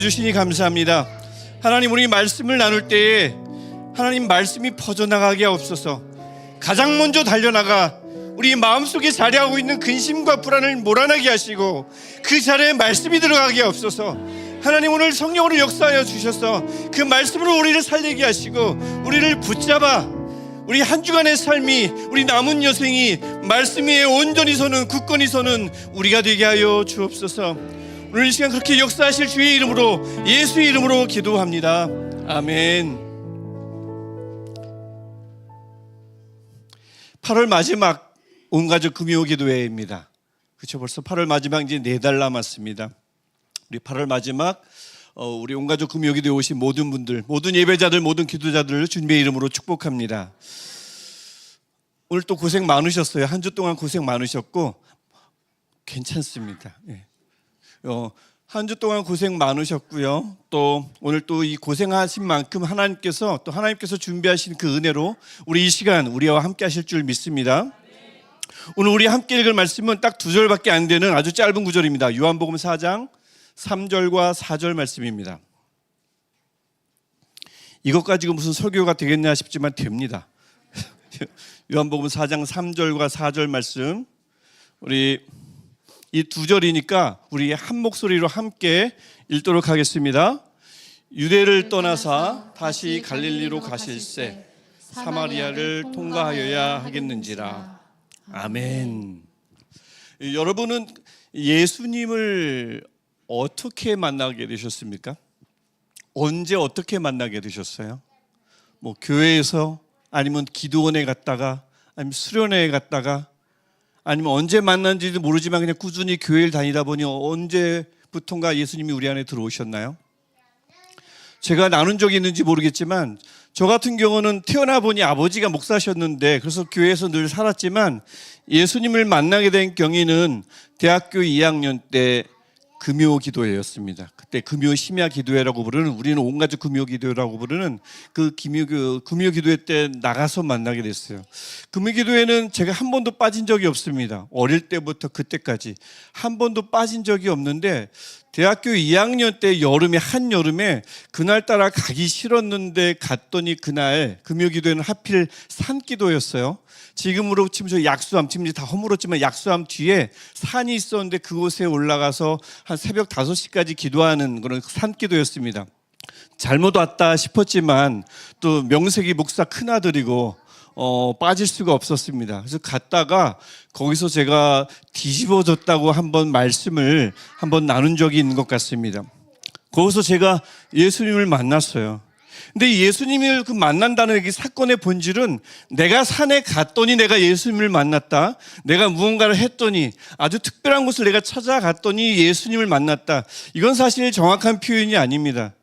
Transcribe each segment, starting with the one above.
주시니 감사합니다. 하나님, 우리 말씀을 나눌 때에 하나님 말씀이 퍼져나가게 하옵소서. 가장 먼저 달려나가 우리 마음속에 자리하고 있는 근심과 불안을 몰아내게 하시고 그 자리에 말씀이 들어가게 하옵소서. 하나님, 오늘 성령으로 역사하여 주셔서 그 말씀으로 우리를 살리게 하시고 우리를 붙잡아 우리 한 주간의 삶이, 우리 남은 여생이 말씀 위에 온전히 서는, 굳건히 서는 우리가 되게 하여 주옵소서. 오늘 이 시간 그렇게 역사하실 주의 이름으로, 예수의 이름으로 기도합니다. 아멘. 8월 마지막 온가족 금요 기도회입니다. 그렇죠, 벌써 8월 마지막 이제 4달 남았습니다. 우리 8월 마지막 우리 온가족 금요 기도에 오신 모든 분들, 모든 예배자들, 모든 기도자들을 주님의 이름으로 축복합니다. 오늘 또 고생 많으셨어요. 한 주 동안 고생 많으셨고 괜찮습니다. 한 주 동안 고생 많으셨고요. 또 오늘 또 이 고생하신 만큼 하나님께서 준비하신 그 은혜로 우리 이 시간 우리와 함께 하실 줄 믿습니다. 오늘 우리 함께 읽을 말씀은 딱 2절밖에 안 되는 아주 짧은 구절입니다. 요한복음 4장 3절과 4절 말씀입니다. 이것 가지고 무슨 설교가 되겠냐 싶지만 됩니다. 요한복음 4장 3절과 4절 말씀, 우리 이 2절이니까 우리 한 목소리로 함께 읽도록 하겠습니다. 유대를 떠나사 다시 갈릴리로 가실새 사마리아를 통과하여야 하겠는지라. 아멘. 여러분은 예수님을 어떻게 만나게 되셨습니까? 언제 어떻게 만나게 되셨어요? 뭐 교회에서, 아니면 기도원에 갔다가, 아니면 수련회에 갔다가, 아니면 언제 만난지도 모르지만 그냥 꾸준히 교회를 다니다 보니 언제부턴가 예수님이 우리 안에 들어오셨나요? 제가 나눈 적이 있는지 모르겠지만 저 같은 경우는 태어나 보니 아버지가 목사셨는데, 그래서 교회에서 늘 살았지만 예수님을 만나게 된 경위는 대학교 2학년 때 금요 기도회였습니다. 그때 금요 심야 기도회라고 부르는, 우리는 온가족 금요 기도회라고 부르는 그 금요 기도회 때 나가서 만나게 됐어요. 금요 기도회는 제가 한 번도 빠진 적이 없습니다. 어릴 때부터 그때까지 한 번도 빠진 적이 없는데, 대학교 2학년 때 한여름에 그날따라 가기 싫었는데 갔더니 그날 금요 기도회는 하필 산기도였어요. 지금으로 치면 저 약수암, 지금 이제 다 허물었지만 약수암 뒤에 산이 있었는데 그곳에 올라가서 한 새벽 5시까지 기도하는 그런 산기도였습니다. 잘못 왔다 싶었지만 또 명색이 목사 큰아들이고 빠질 수가 없었습니다. 그래서 갔다가 거기서 제가 뒤집어졌다고 한번 말씀을 한번 나눈 적이 있는 것 같습니다. 거기서 제가 예수님을 만났어요. 근데 예수님을 만난다는 이 사건의 본질은 내가 산에 갔더니 내가 예수님을 만났다, 내가 무언가를 했더니 아주 특별한 곳을 내가 찾아갔더니 예수님을 만났다, 이건 사실 정확한 표현이 아닙니다.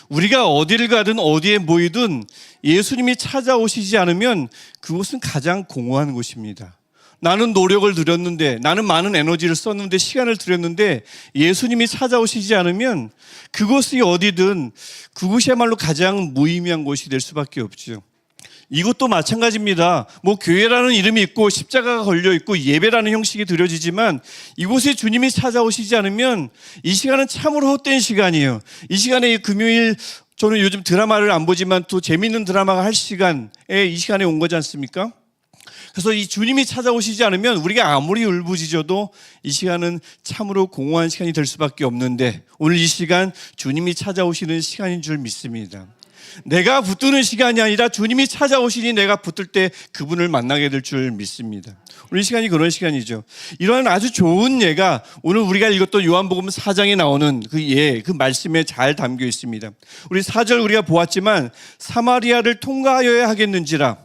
우리가 어디를 가든 어디에 모이든 예수님이 찾아오시지 않으면 그곳은 가장 공허한 곳입니다. 나는 노력을 들였는데, 나는 많은 에너지를 썼는데, 시간을 들였는데 예수님이 찾아오시지 않으면 그곳이 어디든 그곳이야말로 가장 무의미한 곳이 될 수밖에 없죠. 이것도 마찬가지입니다. 뭐 교회라는 이름이 있고 십자가가 걸려 있고 예배라는 형식이 드려지지만 이곳에 주님이 찾아오시지 않으면 이 시간은 참으로 헛된 시간이에요. 이 시간에 금요일, 저는 요즘 드라마를 안 보지만 또 재미있는 드라마가 할 시간에 이 시간에 온 거지 않습니까? 그래서 이 주님이 찾아오시지 않으면 우리가 아무리 울부짖어도 이 시간은 참으로 공허한 시간이 될 수밖에 없는데, 오늘 이 시간 주님이 찾아오시는 시간인 줄 믿습니다. 내가 붙드는 시간이 아니라 주님이 찾아오시니 내가 붙을 때 그분을 만나게 될 줄 믿습니다. 오늘 이 시간이 그런 시간이죠. 이러한 아주 좋은 예가 오늘 우리가 읽었던 요한복음 4장에 나오는 그 말씀에 잘 담겨 있습니다. 우리 4절 우리가 보았지만 사마리아를 통과하여야 하겠는지라,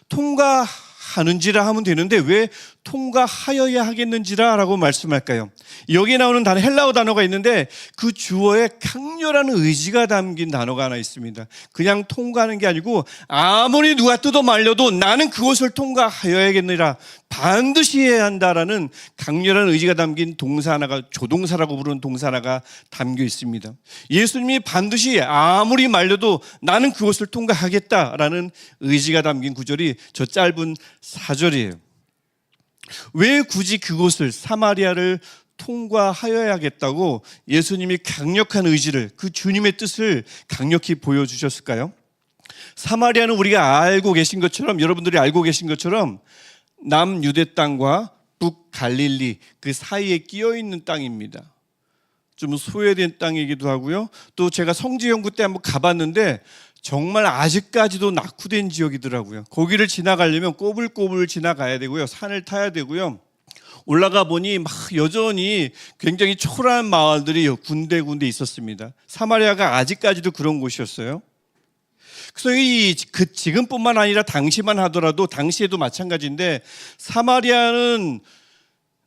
통과하는지라 하면 되는데 왜 통과하여야 하겠는지라 라고 말씀할까요? 여기에 나오는 단어, 헬라어 단어가 있는데 그 주어에 강렬한 의지가 담긴 단어가 하나 있습니다. 그냥 통과하는 게 아니고 아무리 누가 뜯어 말려도 나는 그곳을 통과하여야겠느라, 반드시 해야 한다라는 강렬한 의지가 담긴 동사 하나가, 조동사라고 부르는 동사 하나가 담겨 있습니다. 예수님이 반드시 아무리 말려도 나는 그곳을 통과하겠다라는 의지가 담긴 구절이 저 짧은 4절이에요. 왜 굳이 그곳을, 사마리아를 통과하여야겠다고 예수님이 강력한 의지를, 그 주님의 뜻을 강력히 보여주셨을까요? 사마리아는 우리가 알고 계신 것처럼, 여러분들이 알고 계신 것처럼 남유대 땅과 북갈릴리 그 사이에 끼어 있는 땅입니다. 좀 소외된 땅이기도 하고요. 또 제가 성지연구 때 한번 가봤는데 정말 아직까지도 낙후된 지역이더라고요. 거기를 지나가려면 꼬불꼬불 지나가야 되고요. 산을 타야 되고요. 올라가 보니 막 여전히 굉장히 초라한 마을들이 군데군데 있었습니다. 사마리아가 아직까지도 그런 곳이었어요. 그래서 지금뿐만 아니라 당시만 하더라도, 당시에도 마찬가지인데, 사마리아는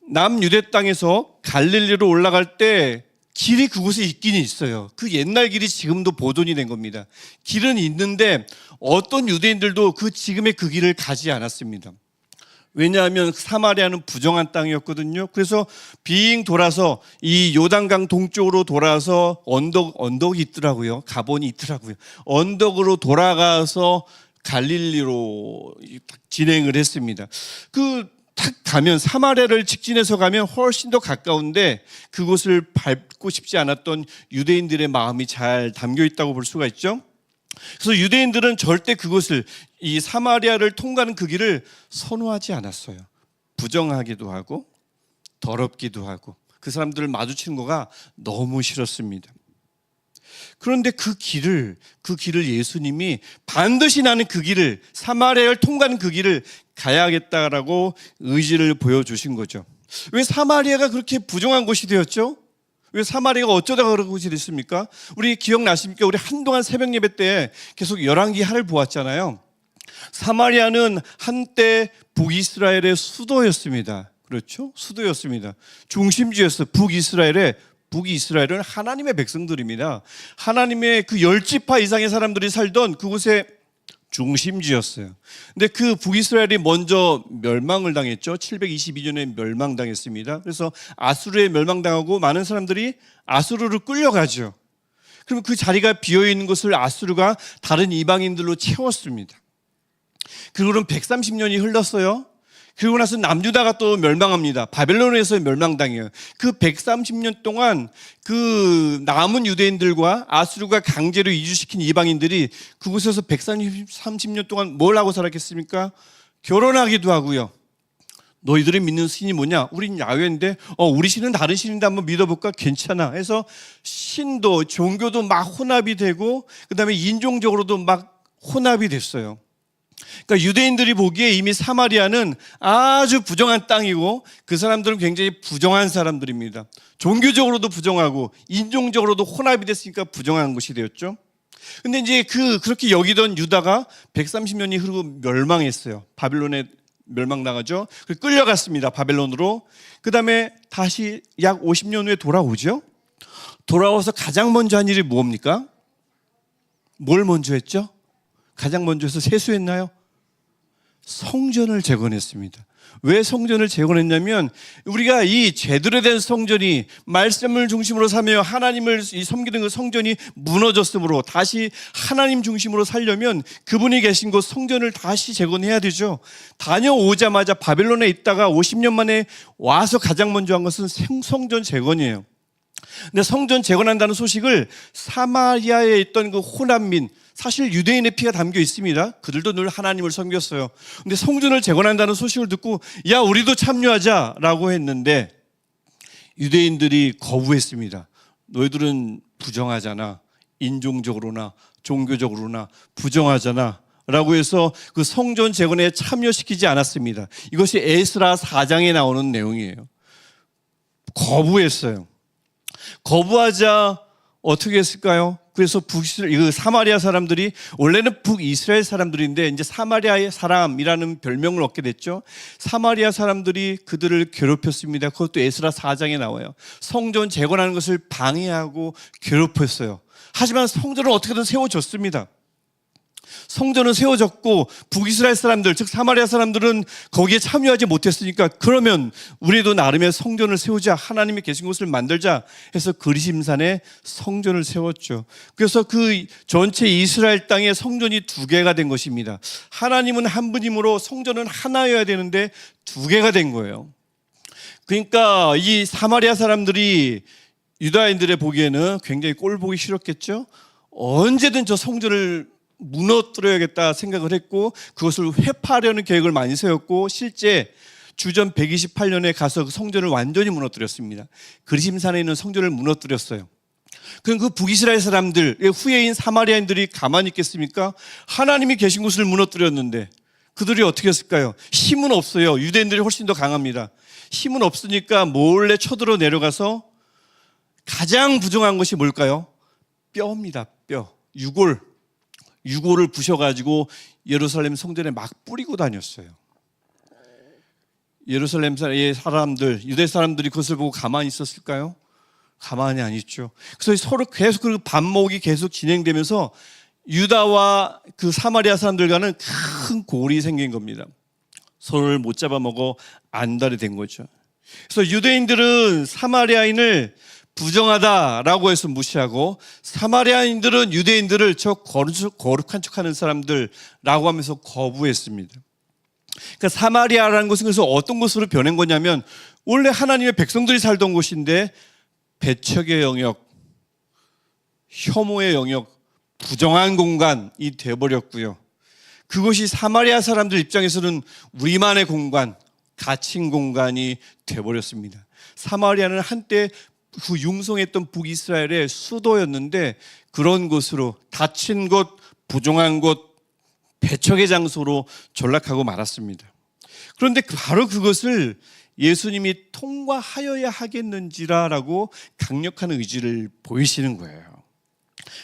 남유대 땅에서 갈릴리로 올라갈 때 길이 그곳에 있긴 있어요. 그 옛날 길이 지금도 보존이 된 겁니다. 길은 있는데 어떤 유대인들도 지금의 그 길을 가지 않았습니다. 왜냐하면 사마리아는 부정한 땅이었거든요. 그래서 빙 돌아서 이 요단강 동쪽으로 돌아서 언덕이 있더라고요. 가본이 있더라고요. 언덕으로 돌아가서 갈릴리로 진행을 했습니다. 딱 가면, 사마리아를 직진해서 가면 훨씬 더 가까운데 그곳을 밟고 싶지 않았던 유대인들의 마음이 잘 담겨 있다고 볼 수가 있죠. 그래서 유대인들은 절대 그곳을, 이 사마리아를 통과하는 그 길을 선호하지 않았어요. 부정하기도 하고 더럽기도 하고 그 사람들을 마주치는 거가 너무 싫었습니다. 그런데 그 길을 예수님이 반드시 나는 그 길을, 사마리아를 통과하는 그 길을 가야겠다라고 의지를 보여주신 거죠. 왜 사마리아가 그렇게 부정한 곳이 되었죠? 왜 사마리아가 어쩌다가 그런 곳이 됐습니까? 우리 기억나십니까? 우리 한동안 새벽 예배 때 계속 열왕기하를 보았잖아요. 사마리아는 한때 북이스라엘의 수도였습니다. 그렇죠? 수도였습니다. 중심지였어요. 북이스라엘은 하나님의 백성들입니다. 하나님의 그 10지파 이상의 사람들이 살던 그곳의 중심지였어요. 근데 그 북이스라엘이 먼저 멸망을 당했죠. 722년에 멸망당했습니다. 그래서 아수르에 멸망당하고 많은 사람들이 아수르로 끌려가죠. 그러면 그 자리가 비어있는 것을 아수르가 다른 이방인들로 채웠습니다. 그리고는 130년이 흘렀어요. 그리고 나서 남유다가 또 멸망합니다. 바벨론에서 멸망당해요. 그 130년 동안 그 남은 유대인들과 아수르가 강제로 이주시킨 이방인들이 그곳에서 130년 동안 뭘 하고 살았겠습니까? 결혼하기도 하고요. 너희들이 믿는 신이 뭐냐? 우린 야훼인데 우리 신은 다른 신인데 한번 믿어볼까? 괜찮아. 해서 신도 종교도 막 혼합이 되고 그다음에 인종적으로도 막 혼합이 됐어요. 그러니까 유대인들이 보기에 이미 사마리아는 아주 부정한 땅이고 그 사람들은 굉장히 부정한 사람들입니다. 종교적으로도 부정하고 인종적으로도 혼합이 됐으니까 부정한 곳이 되었죠. 근데 이제 그렇게 여기던 유다가 130년이 흐르고 멸망했어요. 바벨론에 멸망당하죠. 끌려갔습니다. 바벨론으로. 그 다음에 다시 약 50년 후에 돌아오죠. 돌아와서 가장 먼저 한 일이 뭡니까? 뭘 먼저 했죠? 가장 먼저 해서 세수했나요? 성전을 재건했습니다. 왜 성전을 재건했냐면 우리가 이 제대로 된 성전이 말씀을 중심으로 사며 하나님을 섬기는 그 성전이 무너졌으므로 다시 하나님 중심으로 살려면 그분이 계신 곳 성전을 다시 재건해야 되죠. 다녀오자마자 바벨론에 있다가 50년 만에 와서 가장 먼저 한 것은 성전 재건이에요. 근데 성전 재건한다는 소식을 사마리아에 있던 그 호남민, 사실 유대인의 피가 담겨 있습니다. 그들도 늘 하나님을 섬겼어요. 근데 성전을 재건한다는 소식을 듣고 야 우리도 참여하자라고 했는데 유대인들이 거부했습니다. 너희들은 부정하잖아. 인종적으로나 종교적으로나 부정하잖아 라고 해서 그 성전 재건에 참여시키지 않았습니다. 이것이 에스라 4장에 나오는 내용이에요. 거부했어요. 거부하자 어떻게 했을까요? 그래서 사마리아 사람들이 원래는 북이스라엘 사람들인데 이제 사마리아의 사람이라는 별명을 얻게 됐죠. 사마리아 사람들이 그들을 괴롭혔습니다. 그것도 에스라 4장에 나와요. 성전 재건하는 것을 방해하고 괴롭혔어요. 하지만 성전을 어떻게든 세워줬습니다. 성전은 세워졌고 북이스라엘 사람들, 즉 사마리아 사람들은 거기에 참여하지 못했으니까 그러면 우리도 나름의 성전을 세우자, 하나님이 계신 곳을 만들자 해서 그리심산에 성전을 세웠죠. 그래서 그 전체 이스라엘 땅에 성전이 2개가 된 것입니다. 하나님은 한 분이므로 성전은 하나여야 되는데 2개가 된 거예요. 그러니까 이 사마리아 사람들이 유다인들의 보기에는 굉장히 꼴 보기 싫었겠죠. 언제든 저 성전을 무너뜨려야겠다 생각을 했고 그것을 회파하려는 계획을 많이 세웠고 실제 주전 128년에 가서 그 성전을 완전히 무너뜨렸습니다. 그리심산에 있는 성전을 무너뜨렸어요. 그럼 그 북이스라엘 사람들, 후예인 사마리아인들이 가만히 있겠습니까? 하나님이 계신 곳을 무너뜨렸는데 그들이 어떻게 했을까요? 힘은 없어요. 유대인들이 훨씬 더 강합니다. 힘은 없으니까 몰래 쳐들어 내려가서 가장 부정한 것이 뭘까요? 뼈입니다. 뼈. 유골을 부셔가지고 예루살렘 성전에 막 뿌리고 다녔어요. 예루살렘의 사람들, 유대 사람들이 그것을 보고 가만히 있었을까요? 가만히 안 있죠. 그래서 서로 계속 그 반목이 계속 진행되면서 유다와 그 사마리아 사람들과는 큰 골이 생긴 겁니다. 서로를 못 잡아먹어 안달이 된 거죠. 그래서 유대인들은 사마리아인을 부정하다라고 해서 무시하고 사마리아인들은 유대인들을 저 거룩한 척하는 사람들라고 하면서 거부했습니다. 그러니까 사마리아라는 곳은 그래서 어떤 곳으로 변한 거냐면 원래 하나님의 백성들이 살던 곳인데 배척의 영역, 혐오의 영역, 부정한 공간이 돼버렸고요. 그것이 사마리아 사람들 입장에서는 우리만의 공간, 갇힌 공간이 돼버렸습니다. 사마리아는 한때 그 융성했던 북이스라엘의 수도였는데 그런 곳으로 닫힌 곳, 부정한 곳, 배척의 장소로 전락하고 말았습니다. 그런데 바로 그것을 예수님이 통과하여야 하겠는지라라고 강력한 의지를 보이시는 거예요.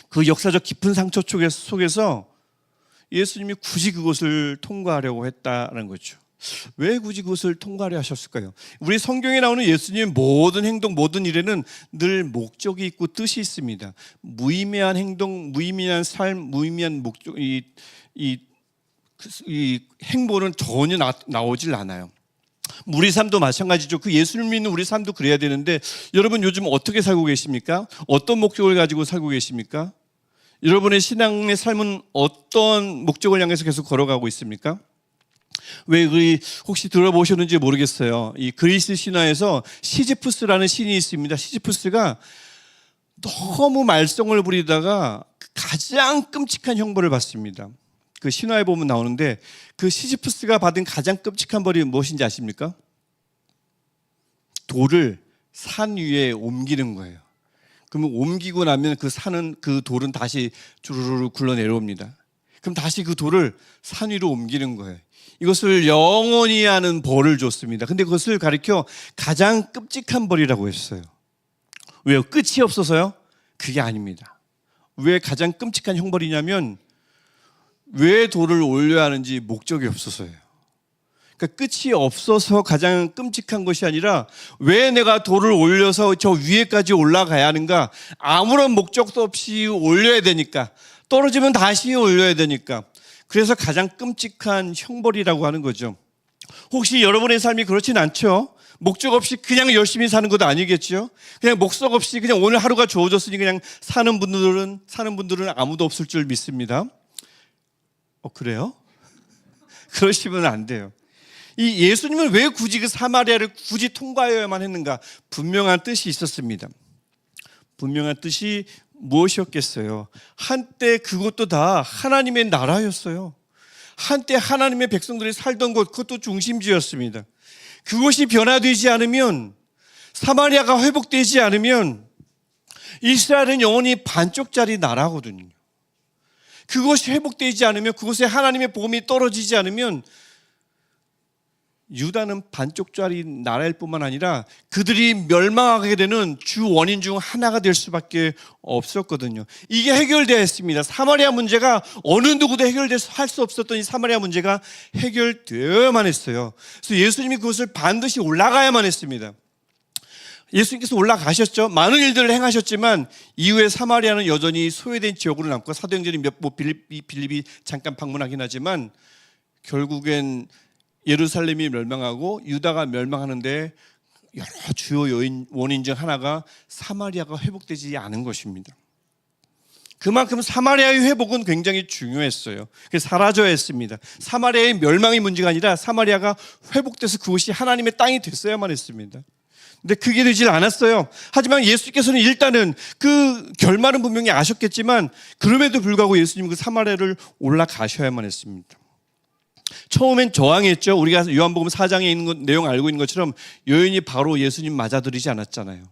그 역사적 깊은 상처 속에서 예수님이 굳이 그것을 통과하려고 했다는 거죠. 왜 굳이 그것을 통과하려 하셨을까요? 우리 성경에 나오는 예수님의 모든 행동, 모든 일에는 늘 목적이 있고 뜻이 있습니다. 무의미한 행동, 무의미한 삶, 무의미한 목적, 이 행보는 전혀 나오질 않아요. 우리 삶도 마찬가지죠. 그 예수를 믿는 우리 삶도 그래야 되는데 여러분 요즘 어떻게 살고 계십니까? 어떤 목적을 가지고 살고 계십니까? 여러분의 신앙의 삶은 어떤 목적을 향해서 계속 걸어가고 있습니까? 왜 혹시 들어보셨는지 모르겠어요. 이 그리스 신화에서 시지프스라는 신이 있습니다. 시지프스가 너무 말썽을 부리다가 가장 끔찍한 형벌을 받습니다. 그 신화에 보면 나오는데 그 시지프스가 받은 가장 끔찍한 벌이 무엇인지 아십니까? 돌을 산 위에 옮기는 거예요. 그러면 옮기고 나면 그 돌은 다시 주르르 굴러 내려옵니다. 그럼 다시 그 돌을 산 위로 옮기는 거예요. 이것을 영원히 하는 벌을 줬습니다. 근데 그것을 가리켜 가장 끔찍한 벌이라고 했어요. 왜요? 끝이 없어서요? 그게 아닙니다. 왜 가장 끔찍한 형벌이냐면 왜 돌을 올려야 하는지 목적이 없어서예요. 그러니까 끝이 없어서 가장 끔찍한 것이 아니라 왜 내가 돌을 올려서 저 위에까지 올라가야 하는가? 아무런 목적도 없이 올려야 되니까. 떨어지면 다시 올려야 되니까. 그래서 가장 끔찍한 형벌이라고 하는 거죠. 혹시 여러분의 삶이 그렇진 않죠? 목적 없이 그냥 열심히 사는 것도 아니겠죠? 그냥 목적 없이 그냥 오늘 하루가 주어졌으니 그냥 사는 분들은 아무도 없을 줄 믿습니다. 그래요? 그러시면 안 돼요. 이 예수님은 왜 굳이 그 사마리아를 굳이 통과해야만 했는가? 분명한 뜻이 있었습니다. 분명한 뜻이 무엇이었겠어요? 한때 그것도 다 하나님의 나라였어요. 한때 하나님의 백성들이 살던 곳, 그것도 중심지였습니다. 그것이 변화되지 않으면, 사마리아가 회복되지 않으면 이스라엘은 영원히 반쪽짜리 나라거든요. 그것이 회복되지 않으면, 그곳에 하나님의 복음이 떨어지지 않으면 유다는 반쪽짜리 나라일 뿐만 아니라 그들이 멸망하게 되는 주 원인 중 하나가 될 수밖에 없었거든요. 이게 해결되어야 했습니다. 사마리아 문제가 어느 누구도 할 수 없었던 이 사마리아 문제가 해결되어야만 했어요. 그래서 예수님이 그것을 반드시 올라가야만 했습니다. 예수님께서 올라가셨죠. 많은 일들을 행하셨지만 이후에 사마리아는 여전히 소외된 지역으로 남고 사도행전이 빌립이 잠깐 방문하긴 하지만 결국엔 예루살렘이 멸망하고 유다가 멸망하는데 여러 주요 원인 중 하나가 사마리아가 회복되지 않은 것입니다. 그만큼 사마리아의 회복은 굉장히 중요했어요. 그래서 사라져야 했습니다. 사마리아의 멸망이 문제가 아니라 사마리아가 회복돼서 그곳이 하나님의 땅이 됐어야만 했습니다. 근데 그게 되질 않았어요. 하지만 예수님께서는 일단은 그 결말은 분명히 아셨겠지만 그럼에도 불구하고 예수님은 그 사마리아를 올라가셔야만 했습니다. 처음엔 저항했죠. 우리가 요한복음 4장에 있는 내용 알고 있는 것처럼 여인이 바로 예수님 맞아들이지 않았잖아요.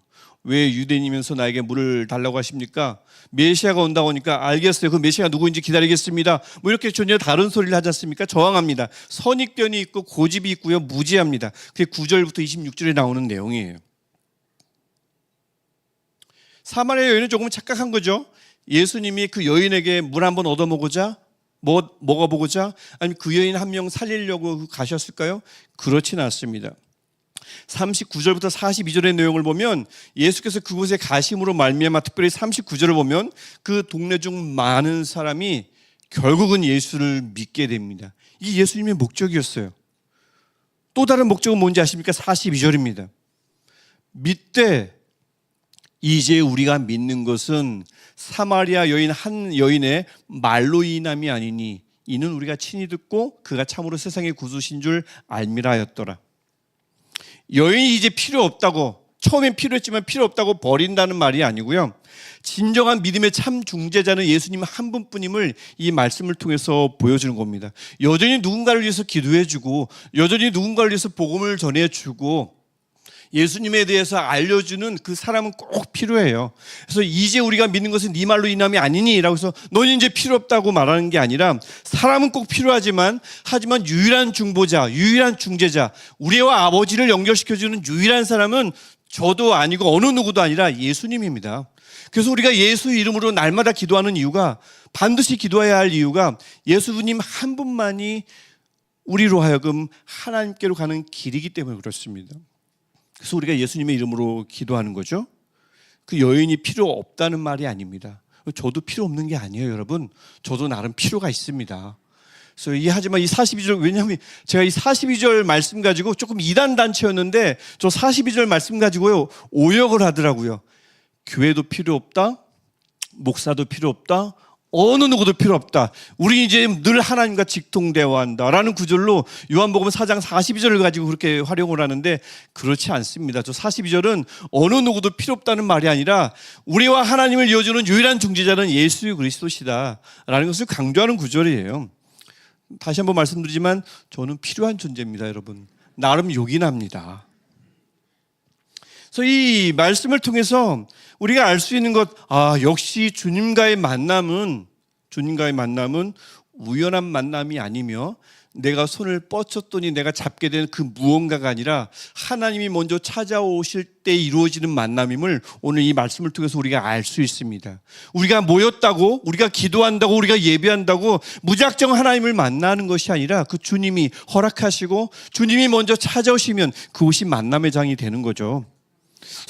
왜 유대인이면서 나에게 물을 달라고 하십니까? 메시아가 온다고 하니까 알겠어요. 그 메시아가 누구인지 기다리겠습니다. 뭐 이렇게 전혀 다른 소리를 하지 않습니까? 저항합니다. 선입견이 있고 고집이 있고요. 무지합니다. 그게 9절부터 26절에 나오는 내용이에요. 사마리아 여인은 조금 착각한 거죠. 예수님이 그 여인에게 물 한번 얻어먹고자 먹어보고자 아니면 그 여인 한 명 살리려고 가셨을까요? 그렇지는 않습니다. 39절부터 42절의 내용을 보면 예수께서 그곳에 가심으로 말미암아 특별히 39절을 보면 그 동네 중 많은 사람이 결국은 예수를 믿게 됩니다. 이게 예수님의 목적이었어요. 또 다른 목적은 뭔지 아십니까? 42절입니다. 믿되 이제 우리가 믿는 것은 사마리아 여인 한 여인의 말로 인함이 아니니 이는 우리가 친히 듣고 그가 참으로 세상의 구주신 줄 알미라 하였더라. 여인이 이제 필요 없다고, 처음엔 필요했지만 필요 없다고 버린다는 말이 아니고요. 진정한 믿음의 참 중재자는 예수님 한 분뿐임을 이 말씀을 통해서 보여주는 겁니다. 여전히 누군가를 위해서 기도해주고 여전히 누군가를 위해서 복음을 전해주고 예수님에 대해서 알려주는 그 사람은 꼭 필요해요. 그래서 이제 우리가 믿는 것은 네 말로 인함이 아니니 라고 해서 너는 이제 필요 없다고 말하는 게 아니라 사람은 꼭 필요하지만 하지만 유일한 중보자, 유일한 중재자, 우리와 아버지를 연결시켜주는 유일한 사람은 저도 아니고 어느 누구도 아니라 예수님입니다. 그래서 우리가 예수 이름으로 날마다 기도하는 이유가, 반드시 기도해야 할 이유가 예수님 한 분만이 우리로 하여금 하나님께로 가는 길이기 때문에 그렇습니다. 그래서 우리가 예수님의 이름으로 기도하는 거죠. 그 여인이 필요 없다는 말이 아닙니다. 저도 필요 없는 게 아니에요, 여러분. 저도 나름 필요가 있습니다. 그래서 하지만 이 42절, 왜냐하면 제가 이 42절 말씀 가지고 조금 이단 단체였는데 저 42절 말씀 가지고요 오역을 하더라고요. 교회도 필요 없다, 목사도 필요 없다, 어느 누구도 필요 없다. 우리 이제 늘 하나님과 직통대화한다라는 구절로 요한복음 4장 42절을 가지고 그렇게 활용을 하는데 그렇지 않습니다. 저 42절은 어느 누구도 필요 없다는 말이 아니라 우리와 하나님을 이어주는 유일한 중재자는 예수 그리스도시다라는 것을 강조하는 구절이에요. 다시 한번 말씀드리지만 저는 필요한 존재입니다, 여러분. 나름 요긴합니다. 그래서 이 말씀을 통해서 우리가 알 수 있는 것, 역시 주님과의 만남은 우연한 만남이 아니며 내가 손을 뻗쳤더니 내가 잡게 된 그 무언가가 아니라 하나님이 먼저 찾아오실 때 이루어지는 만남임을 오늘 이 말씀을 통해서 우리가 알 수 있습니다. 우리가 모였다고, 우리가 기도한다고, 우리가 예배한다고 무작정 하나님을 만나는 것이 아니라 그 주님이 허락하시고 주님이 먼저 찾아오시면 그곳이 만남의 장이 되는 거죠.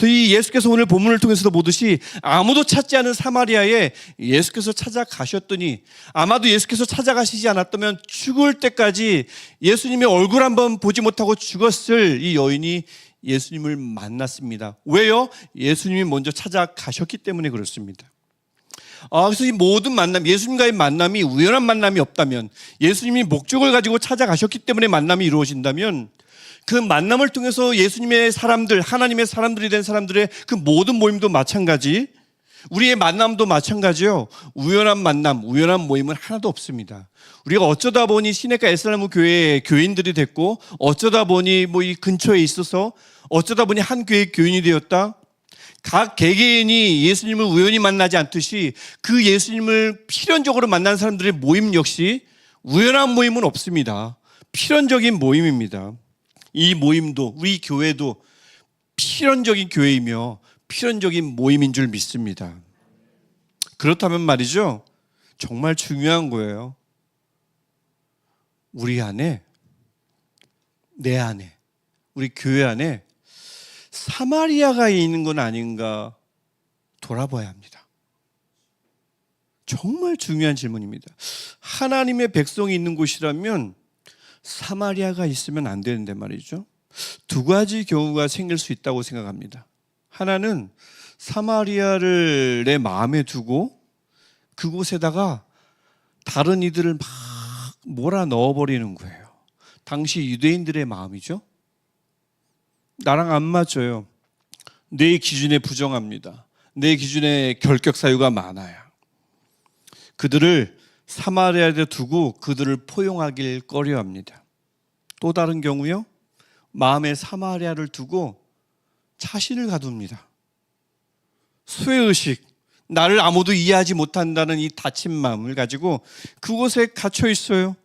이 예수께서 오늘 본문을 통해서도 보듯이 아무도 찾지 않은 사마리아에 예수께서 찾아가셨더니 아마도 예수께서 찾아가시지 않았다면 죽을 때까지 예수님의 얼굴 한번 보지 못하고 죽었을 이 여인이 예수님을 만났습니다. 왜요? 예수님이 먼저 찾아가셨기 때문에 그렇습니다. 그래서 이 모든 만남, 예수님과의 만남이 우연한 만남이 없다면, 예수님이 목적을 가지고 찾아가셨기 때문에 만남이 이루어진다면 그 만남을 통해서 예수님의 사람들, 하나님의 사람들이 된 사람들의 그 모든 모임도 마찬가지, 우리의 만남도 마찬가지요. 우연한 만남, 우연한 모임은 하나도 없습니다. 우리가 어쩌다 보니 시내가 에슬라무 교회의 교인들이 됐고, 어쩌다 보니 이 근처에 있어서 어쩌다 보니 한 교회의 교인이 되었다. 각 개개인이 예수님을 우연히 만나지 않듯이 그 예수님을 필연적으로 만난 사람들의 모임 역시 우연한 모임은 없습니다. 필연적인 모임입니다. 이 모임도, 우리 교회도 필연적인 교회이며 필연적인 모임인 줄 믿습니다. 그렇다면 말이죠, 정말 중요한 거예요. 우리 안에, 내 안에, 우리 교회 안에 사마리아가 있는 건 아닌가 돌아봐야 합니다. 정말 중요한 질문입니다. 하나님의 백성이 있는 곳이라면 사마리아가 있으면 안 되는데 말이죠. 두 가지 경우가 생길 수 있다고 생각합니다. 하나는 사마리아를 내 마음에 두고 그곳에다가 다른 이들을 막 몰아 넣어버리는 거예요. 당시 유대인들의 마음이죠. 나랑 안 맞아요. 내 기준에 부정합니다. 내 기준에 결격 사유가 많아요. 그들을 사마리아에 두고 그들을 포용하길 꺼려합니다. 또 다른 경우요, 마음에 사마리아를 두고 자신을 가둡니다. 수혜의식, 나를 아무도 이해하지 못한다는 이 다친 마음을 가지고 그곳에 갇혀 있어요.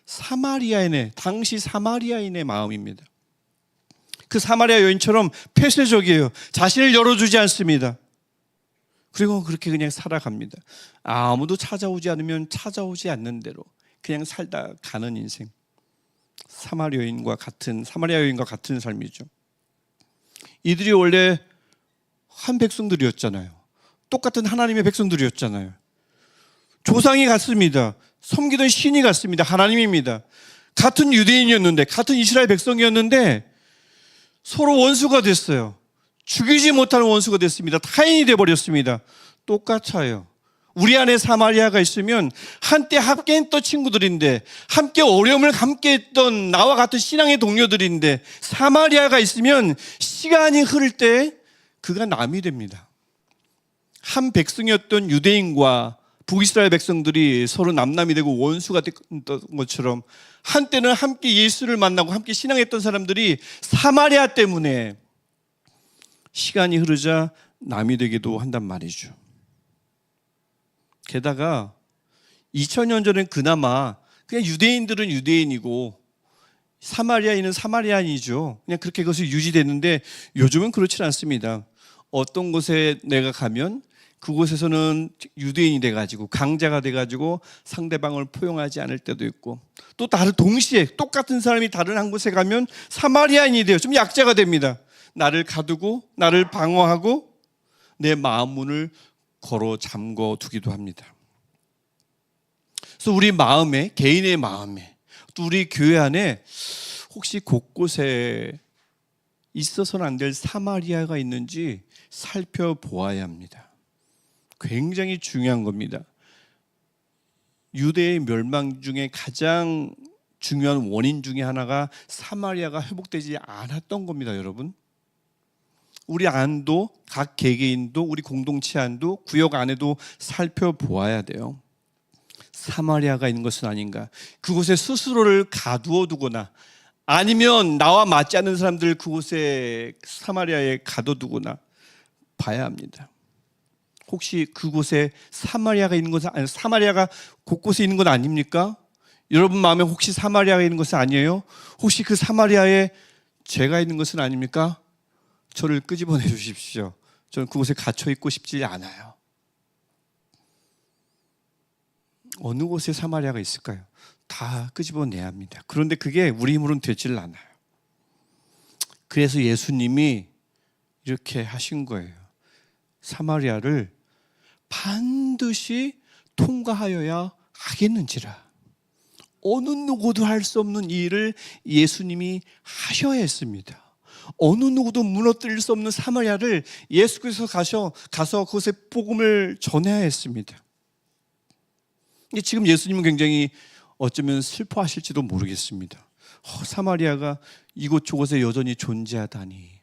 사마리아인의, 당시 사마리아인의 마음입니다. 그 사마리아 여인처럼 폐쇄적이에요. 자신을 열어주지 않습니다. 그리고 그렇게 그냥 살아갑니다. 아무도 찾아오지 않으면 찾아오지 않는 대로 그냥 살다 가는 인생. 사마리아 여인과 같은 삶이죠. 이들이 원래 한 백성들이었잖아요. 똑같은 하나님의 백성들이었잖아요. 조상이 같습니다. 섬기던 신이 같습니다. 하나님입니다. 같은 유대인이었는데, 같은 이스라엘 백성이었는데 서로 원수가 됐어요. 죽이지 못하는 원수가 됐습니다. 타인이 돼버렸습니다. 똑같아요. 우리 안에 사마리아가 있으면 한때 함께 했던 친구들인데, 함께 어려움을 함께 했던 나와 같은 신앙의 동료들인데, 사마리아가 있으면 시간이 흐를 때 그가 남이 됩니다. 한 백성이었던 유대인과 북이스라엘 백성들이 서로 남남이 되고 원수가 됐던 것처럼 한때는 함께 예수를 만나고 함께 신앙했던 사람들이 사마리아 때문에 시간이 흐르자 남이 되기도 한단 말이죠. 게다가 2000년 전엔 그나마 그냥 유대인들은 유대인이고 사마리아인은 사마리아인이죠. 그냥 그렇게 그것이 유지됐는데 요즘은 그렇지 않습니다. 어떤 곳에 내가 가면 그곳에서는 유대인이 돼가지고 강자가 돼가지고 상대방을 포용하지 않을 때도 있고, 또 다른 동시에 똑같은 사람이 다른 한 곳에 가면 사마리아인이 돼요. 좀 약자가 됩니다. 나를 가두고 나를 방어하고 내 마음 문을 걸어 잠궈 두기도 합니다. 그래서 우리 마음에, 개인의 마음에, 또 우리 교회 안에 혹시 곳곳에 있어서는 안 될 사마리아가 있는지 살펴보아야 합니다. 굉장히 중요한 겁니다. 유대의 멸망 중에 가장 중요한 원인 중에 하나가 사마리아가 회복되지 않았던 겁니다, 여러분. 우리 안도, 각 개개인도, 우리 공동체 안도, 구역 안에도 살펴보아야 돼요. 사마리아가 있는 것은 아닌가. 그곳에 스스로를 가두어 두거나 아니면 나와 맞지 않는 사람들 그곳에 사마리아에 가둬두거나 봐야 합니다. 혹시 그곳에 사마리아가 있는 것은 아니, 사마리아가 곳곳에 있는 건 아닙니까? 여러분 마음에 혹시 사마리아가 있는 것은 아니에요? 혹시 그 사마리아에 죄가 있는 것은 아닙니까? 저를 끄집어내 주십시오. 저는 그곳에 갇혀 있고 싶지 않아요. 어느 곳에 사마리아가 있을까요? 다 끄집어내야 합니다. 그런데 그게 우리 힘으로는 되질 않아요. 그래서 예수님이 이렇게 하신 거예요. 사마리아를 반드시 통과하여야 하겠는지라. 어느 누구도 할 수 없는 이 일을 예수님이 하셔야 했습니다. 어느 누구도 무너뜨릴 수 없는 사마리아를 예수께서 가서 그곳에 복음을 전해야 했습니다. 지금 예수님은 굉장히 어쩌면 슬퍼하실지도 모르겠습니다. 사마리아가 이곳저곳에 여전히 존재하다니.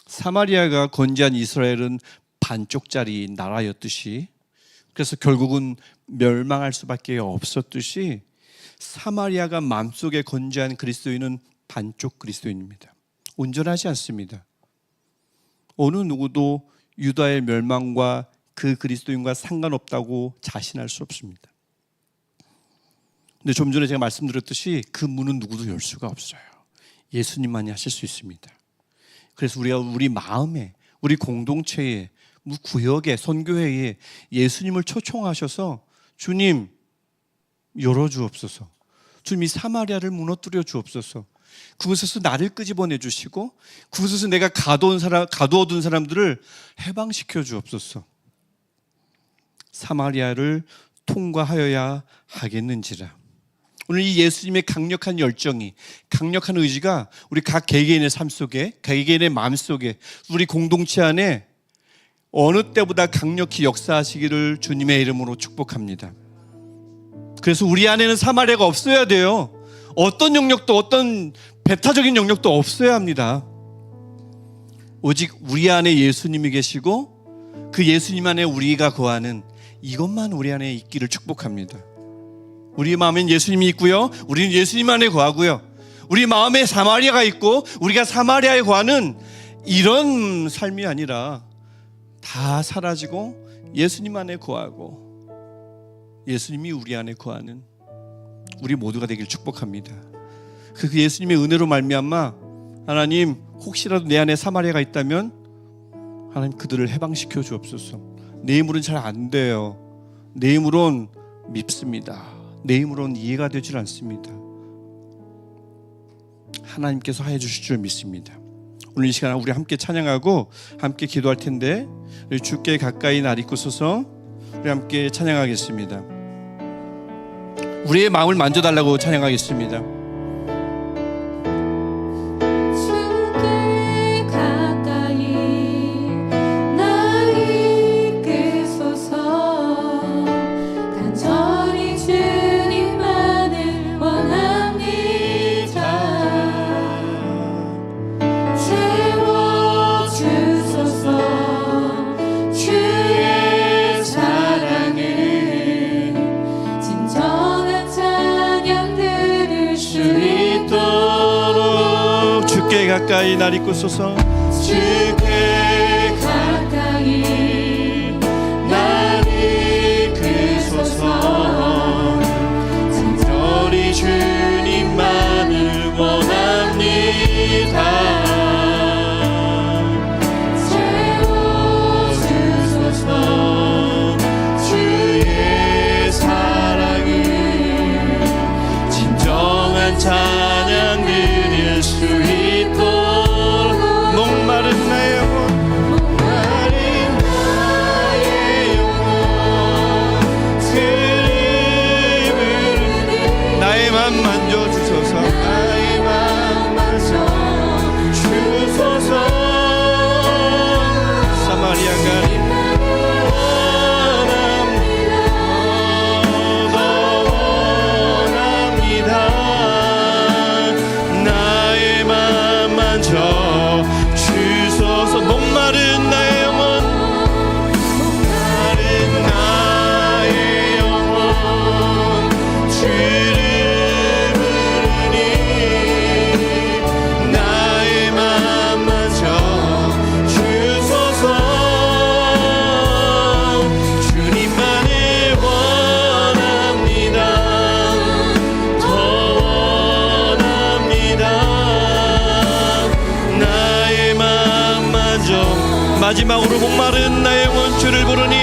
사마리아가 건재한 이스라엘은 반쪽짜리 나라였듯이, 그래서 결국은 멸망할 수밖에 없었듯이 사마리아가 마음속에 건재한 그리스도인은 반쪽 그리스도인입니다. 온전하지 않습니다. 어느 누구도 유다의 멸망과 그 그리스도인과 상관없다고 자신할 수 없습니다. 근데 좀 전에 제가 말씀드렸듯이 그 문은 누구도 열 수가 없어요. 예수님만이 하실 수 있습니다. 그래서 우리가 우리 마음에, 우리 공동체에, 구역에, 선교회에 예수님을 초청하셔서 주님 열어주옵소서. 주님 이 사마리아를 무너뜨려 주옵소서. 그곳에서 나를 끄집어내 주시고 그곳에서 내가 가두어둔 사람들을 해방시켜 주옵소서. 사마리아를 통과하여야 하겠는지라. 오늘 이 예수님의 강력한 열정이, 강력한 의지가 우리 각 개개인의 삶 속에, 개개인의 마음 속에, 우리 공동체 안에 어느 때보다 강력히 역사하시기를 주님의 이름으로 축복합니다. 그래서 우리 안에는 사마리아가 없어야 돼요. 어떤 영역도, 어떤 배타적인 영역도 없어야 합니다. 오직 우리 안에 예수님이 계시고 그 예수님 안에 우리가 거하는 이것만 우리 안에 있기를 축복합니다. 우리 마음엔 예수님이 있고요, 우리는 예수님 안에 거하고요, 우리 마음에 사마리아가 있고 우리가 사마리아에 거하는 이런 삶이 아니라 다 사라지고 예수님 안에 거하고 예수님이 우리 안에 거하는 우리 모두가 되길 축복합니다. 그 예수님의 은혜로 말미암아 하나님, 혹시라도 내 안에 사마리아가 있다면 하나님 그들을 해방시켜 주옵소서. 내 힘으로는 잘 안 돼요. 내 힘으로는 밉습니다. 내 힘으로는 이해가 되질 않습니다. 하나님께서 하여 주실 줄 믿습니다. 오늘 이 시간 우리 함께 찬양하고 함께 기도할 텐데, 우리 주께 가까이 날 입고서서 우리 함께 찬양하겠습니다. 우리의 마음을 만져달라고 찬양하겠습니다. 주께 가까이 날 입고소서. 주께 가까이 날 이끄소서. 간절히 주님만을 원합니다. 채워주소서. 주의 사랑을 진정한 찬양 드릴 수 목마른 나의 영혼, 목마른 나의 영혼, 주를 부르니 나의 맘 만져주소서. 나의 맘 만져주소서. 사마리아가 원합니다. 나의 맘 만져 목마른 나의 영혼, 목마른 나의 영혼, 주를 부르니 나의 맘 만져 주소서. 주님만을 원합니다. 더 원합니다. 나의 맘 마지막으로 목마른 나의 영혼, 주를 부르니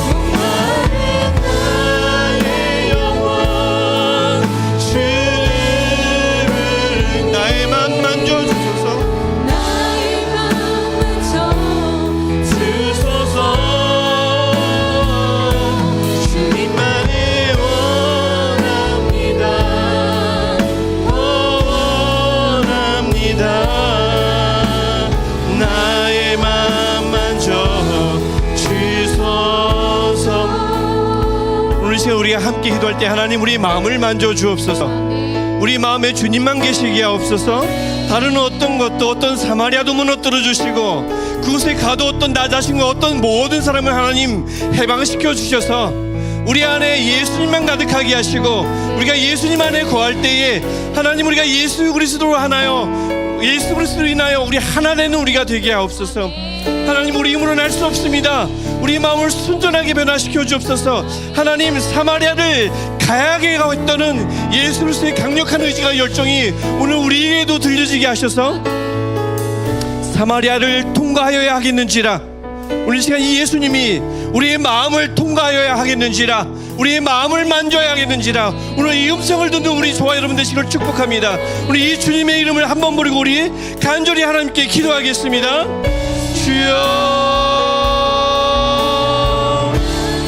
목마른 나의 영혼, 주를 부르니 나의 맘 만져주소서. 나의 맘 만져주소서. 주님만을 원합니다. 원합니다. 나의 맘 만져 주소서. 오늘 시간 우리가 함께 기도할 때 하나님, 우리 마음을 만져 주옵소서. 우리 마음에 주님만 계시게 하옵소서. 다른 어떤 것도, 어떤 사마리아도 무너뜨려 주시고 그곳에 가도 어떤 나 자신과 어떤 모든 사람을 하나님 해방시켜 주셔서 우리 안에 예수님만 가득하게 하시고 우리가 예수님 안에 거할 때에 하나님, 우리가 예수 그리스도로 하나요, 예수 그리스도로 인하여 우리 하나 되는 우리가 되게 하옵소서. 하나님, 우리 힘으로는 할 수 없습니다. 우리 마음을 순전하게 변화시켜 주옵소서. 하나님, 사마리아를 가야게 했다는 예수 그리스도의 강력한 의지가, 열정이 오늘 우리에게도 들려지게 하셔서 사마리아를 통과하여야 하겠는지라, 오늘 시간 이 예수님이 우리의 마음을 통과하여야 하겠는지라, 우리의 마음을 만져야 하겠는지라, 오늘 이 음성을 듣는 우리 저와 여러분 되시기를 축복합니다. 우리 이 주님의 이름을 한번 부르고 우리 간절히 하나님께 기도하겠습니다. 주여,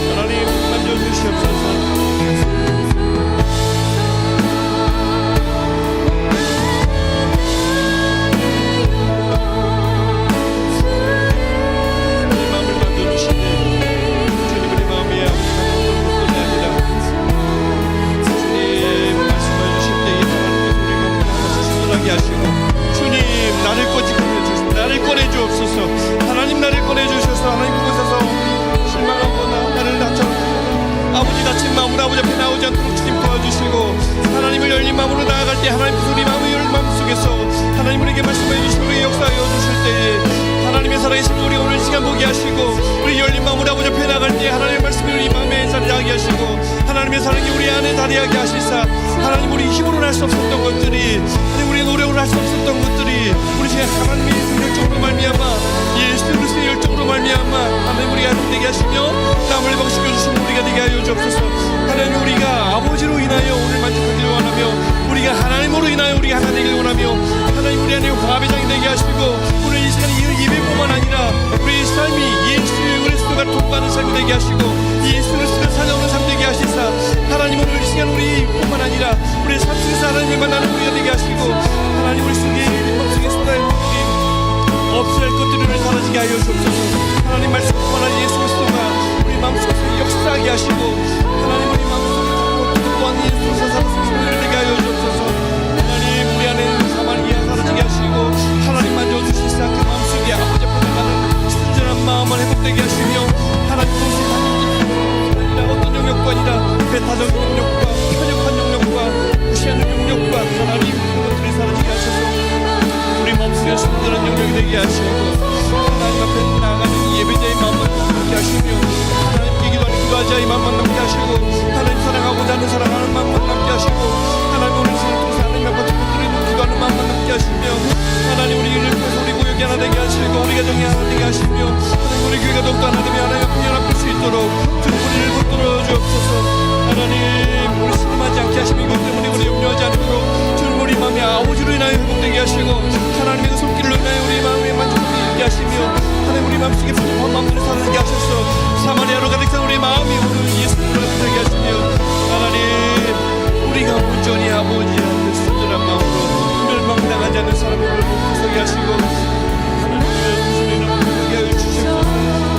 하나님 만져주시옵소서. 오지 않도록 주님 도와주시고, 하나님을 열린 마음으로 나아갈 때 하나님께서 우리 마음의 열린 마음 속에서 하나님 우리에게 말씀해 주시고 우리 역사하여 주실 때에 하나님의 살아계신 우리 오늘 시간 보게 하시고, 우리 열린 마음으로 아버지 앞에 나갈 때 하나님의 말씀이 우리 마음에 자리하게 하시고, 하나님의 사랑이 우리 안에 자리하게 하시사 하나님 우리 힘으로는 할 수 없었던 것들이, 하나님 우리 노력으로 할 수 없었던 것들이 우리 지금 하나님의 열정으로 말미암아 예수 그리스도의 열정으로 말미암아 하나님 우리가 되게 하시며 남을 방식해 주시는 우리가 되게 하여 주옵소서. 하나님 우리가 아버지로 인하여 오늘 만족하기를 원하며, 우리가 하나님으로 인하여 우리가 하나 되기를 원하며, 하나님 우리 안에 화합의 장이 되게 하시고, 오늘 이 시간 이 예배뿐만 아니라 우리 삶이 예수 그리스도가 통과하는 삶이 되게 하시고, 예수 그리스도가 찾아오는 삶 되게 하시사 하나님 오늘 이 시간 우리뿐만 아니라 우리 삶 속에서 하나님을 만나는 우리가 되게 하시고, 하나님 우리 속에 마음속에 쏟아진 것들이 없어야 할 것들을 사라지게 하여 주옵소서. 하나님 말씀뿐만 아니라 예수 그리스도가 우리 마음속에서 역사하게 하시고, 하나님 우리 마음속에 또한 예수 그리스도 살아서 소리를 되게 하여 주옵소서. 하나님 우리 안에 사망이 사라지게 하시고, 하나님 만져주시사 그 마음속에 아버지 앞에 나가는 순전한 마음을 회복되게 하시며, 하나님 도우시 어떤 영역과 아니라 배타적 영역과 편협한 영역과 무시하는 영역과 하나님 그런 것들이 사라지게 하셔서 우리 마음속에 순전한 영역이 되게 하시고, 하나님 앞에 나아가는 예배자의 마음을 남게 하시며, 하나님께 기도하는 기도자의 마음만 남게 하시고, 하나님 사랑하고자 하는 사랑하는 마음만 남게 하시고, 하나님 오늘 시간 통해서 하나님 앞에 드리는 기도하는 마음만 남게 하시며, 하나님 우리를 통해서 우리 구역이 하나 되게 하시고 우리 가정이 하나 되게 하시며, 하나님 우리 교회가 더욱더 하나 되며 하나님 앞에 연합할 수 있도록 주님 우리를 붙들어 주옵소서. 하나님 우리 신음하지 않게 하시며 이것 때문에 우리 염려하지 않도록 주님 우리 마음이 아버지로 인하여 회복되게 하시고, 하나님의 그 손길로 인하여 우리 마음에 만족하게 하시며, 하나님 우리 마음속에 부족한 마음들을 사라지게 하셔서 사마리아로 가득 찬 우리 마음이 오늘 예수님을 되게 하시며, 하나님 우리가 온전히 아버지의 순전한 마음으로 멸망당하지 않는 사람으로 복되게 하시고, 하나님의 무슨 이름을 되게 하여 주시옵소서.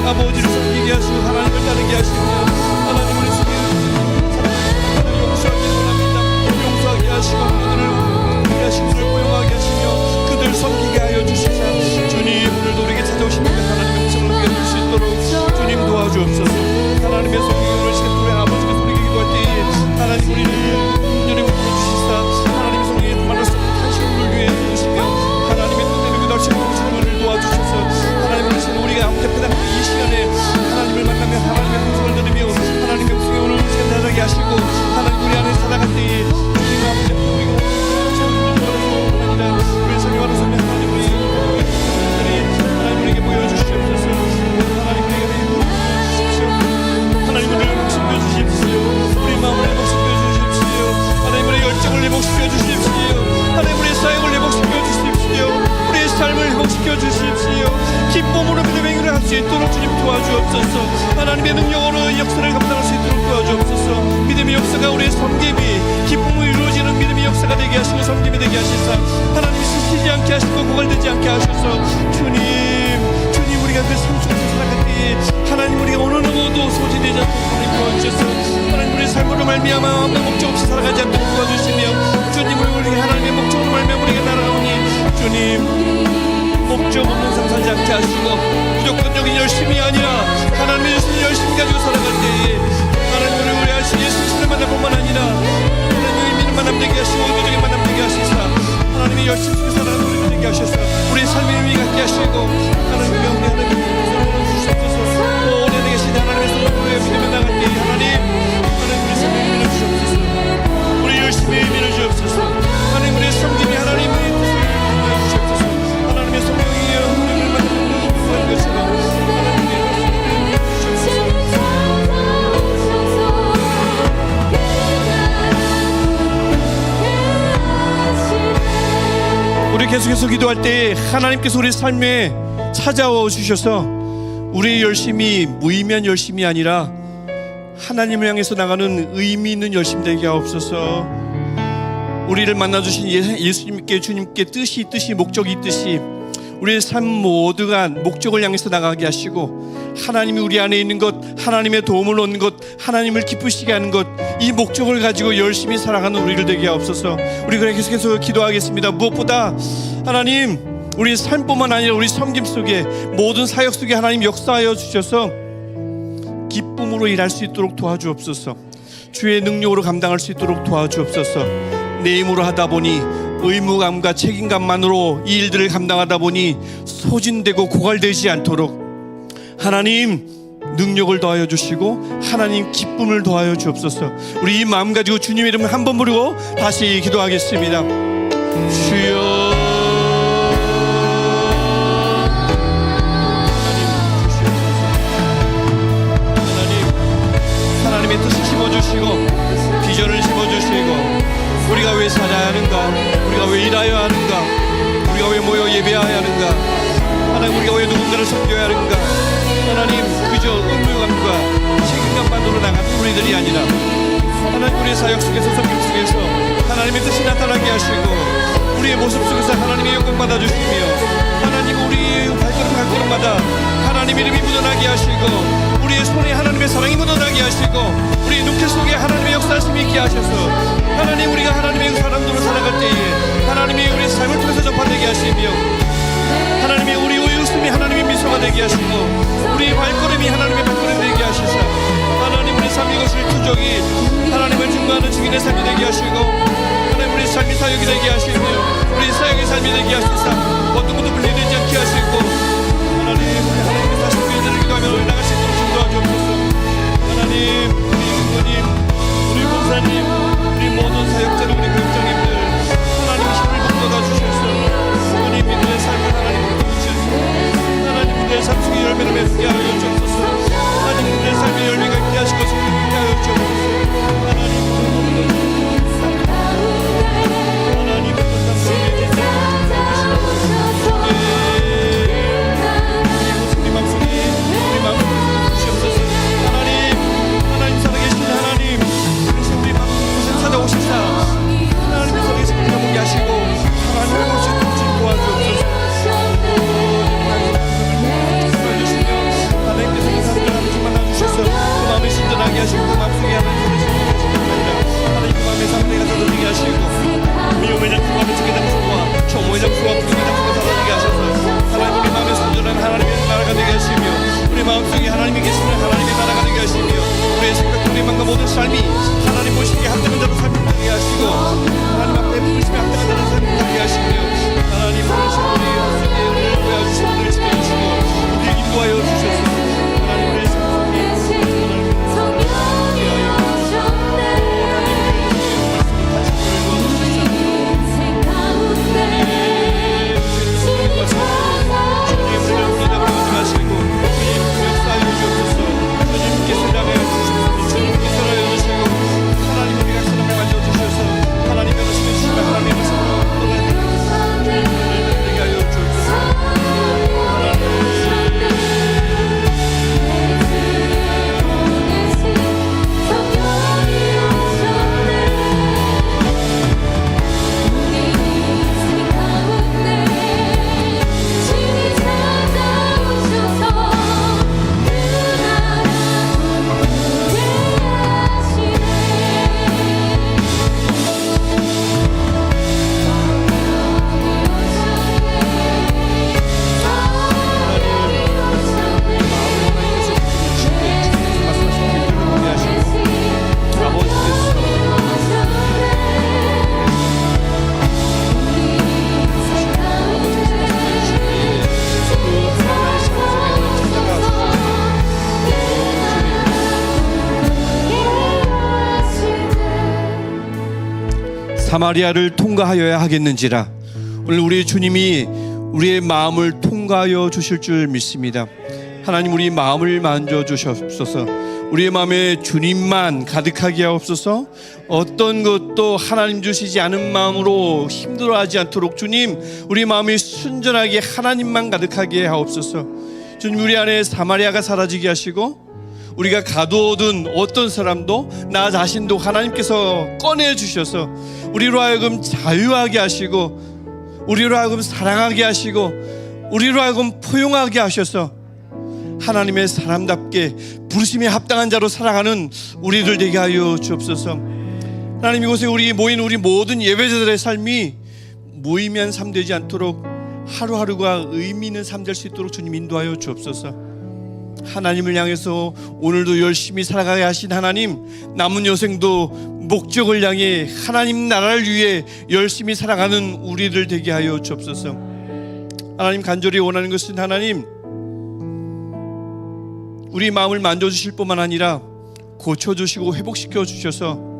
아버지를 섬기게 하시고 하나님을 따르게 하시며, 하나님 우리 속에 하나님 용서하기 원합니다. 용서하게 하시고 그들을 우리 하시기를 고용하게 하시며 그들을 섬기게 하여 주시사 주님 오늘도 우리에게 찾아오시는 하나님의 음성을 들을 수 있도록 주님 도와주옵소서. 하나님의 성령을 시간 우리 아버지가 소리게 기도할 때에 하나님 우리를 온전히 불러주시사 하나님의 성령에 만나서 탄식을 위해 주시며, 하나님의 뜻대로 기도하시는 우리를 도와주셔서 하나님 우리가 아무 때나 이 시간에 하나님을 만나며 하나님의 음성을 들으며 하나님의 음성에 오늘 시간 나가게 하시고, 하나님 우리 안에 살아갈 때에 우리가 아무 때나 우리가 아니라 우리 성령으로 서면 하나님 하나님 우리에게 보여주시옵소서. 하나님 우리에게 보여주십시오. 하나님 우리를 회복시켜 주십시오. 우리 마음을 회복시켜 주십시오. 하나님 우리의 열정을 회복시켜 주십시오. 하나님 우리의 사역을 회복시켜 주십시오. 우리의 삶을 회복시켜 주십시오. 기쁨으로 믿음의 행위를 할 수 있도록 주님 도와주옵소서. 하나님의 능력으로 역사를 감당할 수 있도록 도와주옵소서. 믿음의 역사가 우리의 섬김이 기쁨으로 이루어지는 믿음의 역사가 되게 하시고 섬김이 되게 하시사 하나님이 스치지 않게 하시고 고갈되지 않게 하셔서 주님 우리가 그 삶 속에서 살아갈 때에 하나님 우리가 어느 누구도 소진되지 않도록 하나님 도와주셔서 하나님 우리의 삶으로 말미암아 아무 목적 없이 살아가지 않도록 도와주시며, 주님 우리 하나님의 목적으로 말미암아 우리가 날아오니 주님 목적 없는 삶 살지 않게 하시고 무조건적인 열심이 아니라 하나님의 열심히 가지고 살아갈 때에 하나님 우리 할 수 있는 예수님을 만날 뿐만 아니라 하나님의 의미는 만남되게 하시고 의도적인 만남되게 하시사 하나님의 열심 속에 살아가는 우리가 되게 하셔서 우리의 삶의 의미 갖게 하시고 하나님의 명령 하나님의 주셔서 오래 되게 하시는 하나님의 성령으로 믿으며 나갈 때에 하나님 우리 삶의 의미를 주옵소서. 우리 열심의 의미를 주옵소서. 하나님 우리의 섬김이 하나님의 뜻을 주옵소서. 하나님의 성령이여 하나님을 만나는 것처럼 하나님의 우리 계속해서 기도할 때 하나님께서 우리 삶에 찾아와 주셔서 우리의 열심이 무의미한 열심이 아니라 하나님을 향해서 나가는 의미 있는 열심 되게 하옵소서. 우리를 만나주신 예수님께 주님께 뜻이 있듯이 목적이 있듯이 우리의 삶 모두가 목적을 향해서 나가게 하시고 하나님이 우리 안에 있는 것, 하나님의 도움을 얻는 것, 하나님을 기쁘시게 하는 것, 이 목적을 가지고 열심히 살아가는 우리를 되게 하옵소서. 우리가 계속해서 기도하겠습니다. 무엇보다 하나님 우리 삶뿐만 아니라 우리 섬김 속에 모든 사역 속에 하나님 역사하여 주셔서 기쁨으로 일할 수 있도록 도와주옵소서. 주의 능력으로 감당할 수 있도록 도와주옵소서. 내 힘으로 하다 보니 의무감과 책임감만으로 이 일들을 감당하다 보니 소진되고 고갈되지 않도록 하나님 능력을 더하여 주시고 하나님 기쁨을 더하여 주옵소서. 우리 이 마음 가지고 주님의 이름을 한번 부르고 다시 기도하겠습니다. 주여, 하나님의 뜻을 심어주시고 비전을 심어주시고 우리가 왜 살아야 하는가, 우리가 왜 일하여 하는가, 우리가 왜 모여 예배해야 하는가, 하나님 우리가 왜 누군가를 섬겨야 하는가, 하나님 그저 의무감과 책임감만으로 나가는 우리들이 아니라 하나님 우리의 사역 속에서 섬김 속에서 하나님의 뜻이 나타나게 하시고 우리의 모습 속에서 하나님의 영광 받아주시며 하나님 우리 발걸음마다 하나님 이름이 묻어나게 하시고 우리의 손에 하나님의 사랑이 묻어나게 하시고 우리 눈길 속에 하나님의 역사심이 있게 하셔서 하나님 우리가 하나님의 사람으로 살아갈 때에 하나님이 우리의 삶을 통해서 전파되게 하시며 하나님이 우리 웃음이 하나님의 미소가 되게 하시고 우리의 발걸음이 하나님의 발걸음이 되게 하시사 하나님 우리 삶 이것을 투족이 하나님을 증거하는 증인의 삶이 되게 하시고 하나님 우리 삶이 사역이 되게 하시며 우리 사역의 삶이 되게 하시사 어떤 것도 분리되지 않게 하시고 하나님 우리 하나님의 사실 교회들을 기도하며 나갈 수 있도록 인도하옵소서. 하나님 우리 부모님 우리 목사님 우리 모든 사역자들 우리 교육장님들 하나님의 힘을 북돋아 주셔서 하나님 믿음의 삶을 하나님 하나님 그들의 삶 속에 열매를 맺게 하여 주옵소서. 하나님 그들의 삶의 열매가 있게 하시고 성령을 있게 하여 주옵소서. 하나님 하나님 어떤 삶을 우리 마음속에 우리 마음을 주시옵소서. 하나님 살아계신 하나님 그래서 우리 마음속에 찾아오시사 하나님의 속에 생명을 보게 하시고 하나님을 볼 수 있도록 도와주옵소서. 그 마음을 신전하게 하시고 그 마음속에 하나님의 하나님 그 마음의 삶을 가져들게 하시고 미움의 장수와 배척의 장수와 정오의 장수와 부정의 장수가 사라지게 하셔서 하나님 우리 마음에 순전한 하나님의 나라가 되게 하시며 우리 마음속에 하나님이 계시는 하나님의 나라가 되게 하시며 우리의 생각 우리 마음과 모든 삶이 하나님 보시기에 합당한 자로 삶을 되게 하시고 하나님 앞에 부르심에 합당한 자로 삶을 되게 하시며 하나님 부르신 우리 하나님의 보여주신 우리를 지켜주시고 우리를 인도하여 주셔서 하나님 우리의 사마리아를 통과하여야 하겠는지라. 오늘 우리 주님이 우리의 마음을 통과하여 주실 줄 믿습니다. 하나님 우리 마음을 만져 주시옵소서. 우리의 마음에 주님만 가득하게 하옵소서. 어떤 것도 하나님 주시지 않은 마음으로 힘들어하지 않도록 주님 우리 마음이 순전하게 하나님만 가득하게 하옵소서. 주님 우리 안에 사마리아가 사라지게 하시고 우리가 가두어둔 어떤 사람도 나 자신도 하나님께서 꺼내 주셔서 우리로 하여금 자유하게 하시고 우리로 하여금 사랑하게 하시고 우리로 하여금 포용하게 하셔서 하나님의 사람답게 부르심에 합당한 자로 살아가는 우리들 되게 하여 주옵소서. 하나님 이곳에 우리 모인 우리 모든 예배자들의 삶이 무의미한 삶 되지 않도록 하루하루가 의미 있는 삶 될 수 있도록 주님 인도하여 주옵소서. 하나님을 향해서 오늘도 열심히 살아가게 하신 하나님, 남은 여생도 목적을 향해 하나님 나라를 위해 열심히 살아가는 우리들 되게 하여 주옵소서. 하나님, 간절히 원하는 것은 하나님, 우리 마음을 만져주실 뿐만 아니라 고쳐주시고 회복시켜 주셔서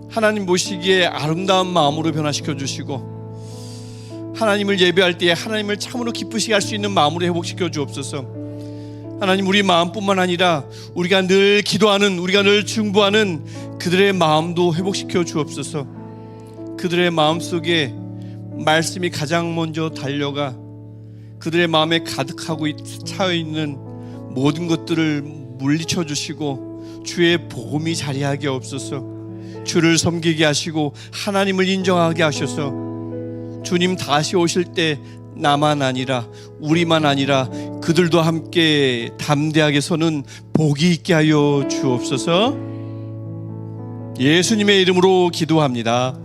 하나님 보시기에 아름다운 마음으로 변화시켜 주시고 하나님을 예배할 때에 하나님을 참으로 기쁘시게 할 수 있는 마음으로 회복시켜 주옵소서. 하나님, 우리 마음뿐만 아니라 우리가 늘 기도하는, 우리가 늘 중보하는 그들의 마음도 회복시켜 주옵소서. 그들의 마음속에 말씀이 가장 먼저 달려가 그들의 마음에 가득하고 차여있는 모든 것들을 물리쳐 주시고 주의 복음이 자리하게 없소서. 주를 섬기게 하시고 하나님을 인정하게 하셔서 주님 다시 오실 때 나만 아니라 우리만 아니라 그들도 함께 담대하게 서는 복이 있게 하여 주옵소서. 예수님의 이름으로 기도합니다.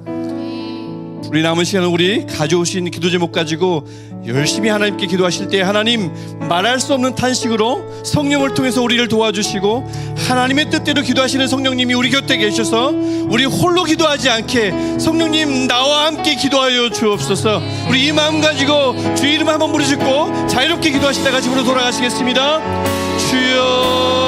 우리 남은 시간은 우리 가져오신 기도 제목 가지고 열심히 하나님께 기도하실 때 하나님 말할 수 없는 탄식으로 성령을 통해서 우리를 도와주시고 하나님의 뜻대로 기도하시는 성령님이 우리 곁에 계셔서 우리 홀로 기도하지 않게 성령님 나와 함께 기도하여 주옵소서. 우리 이 마음 가지고 주 이름 한번 부르짖고 자유롭게 기도하시다가 집으로 돌아가시겠습니다. 주여.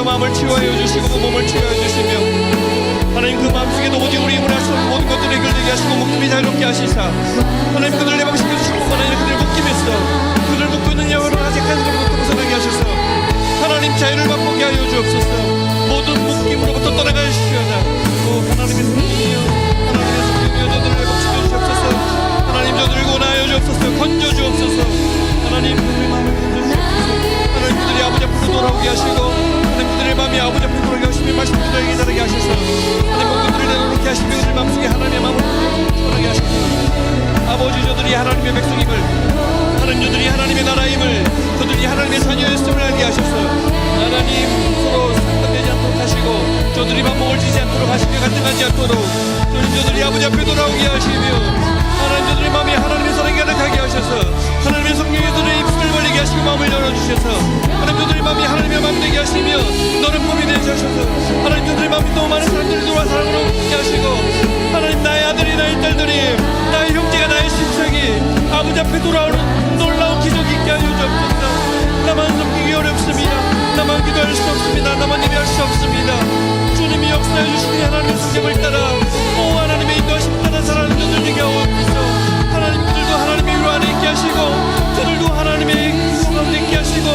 마음을 치유하여 주시고 몸을 치유하여 주시며 하나님 그 마음속에도 오직 우리 힘을 할 수 없는 모든 것들을 해결되게 하시고 목숨이 자유롭게 하시사 하나님 그들을 해방시켜 주시고 하나님 그들을 묶임에서 그들을 묶고 있는 여호와를 아직까지 그들부터 벗어나게 하셔서 하나님 자유를 맛보게 하여 주옵소서. 모든 묶임으로부터 떠나가 주시옵소서. 하나님의 성령이여 하나님의 성령이여 저들을 회복시켜 주옵소서. 하나님 저들을 권하여 주옵소서. 건져 주옵소서. 하나님 그들의 마음을 건져 주옵소서. 하나님 그들이 아버지 앞으로 돌아오게 하시고 하나님 그들의 마음이 아버지 앞으로 돌아오게 하시며 말씀 그들에게 자라게 하셔서 하나님 모든 그들을 내놓게 하시며 그들 마음속에 하나님의 마음을 전하게 하시고 아버지 저들이 하나님의 백성임을 하나님 저들이 하나님의 나라임을 저들이 하나님의 자녀였음을 알게 하셔서 하나님 서로 상관되지 않도록 하시고 저들이 반목을 지지 않도록 하시며 갈등하지 않도록 저들이 아버지 앞에 돌아오게 하시며 하나님 저들의 마음이 하나님의 사랑에 가득하게 하셔서 하나님의 성령이 저들의 입술을 벌리게 하시고 마음을 열어주셔서 하나님 저들의 마음이 하나님의 마음 되게 하시며 너는 범이 되게 하셔서 하나님 저들의 마음이 너무 많은 사람들을 도와 사랑으로 붙게 하시고 하나님 나의 아들이 나의 딸들이 나의 형제가 나의 친척이 아버지 앞에 돌아오는 놀라운 기적이 있게 하여 주옵소서. 나만 섬기기 어렵습니다. 나만 기도할 수 없습니다. 나만 예배할 수 없습니다. 주님이 역사해 주시니 하나님의 성경을 따라 오 하나님의 인도하심 따라 살아가는 저들 되게 하옵소서. 하나님 그들도 하나님의 위로 안에 있게 하시고 저들도 하나님의 기도 가운데 있게 하시고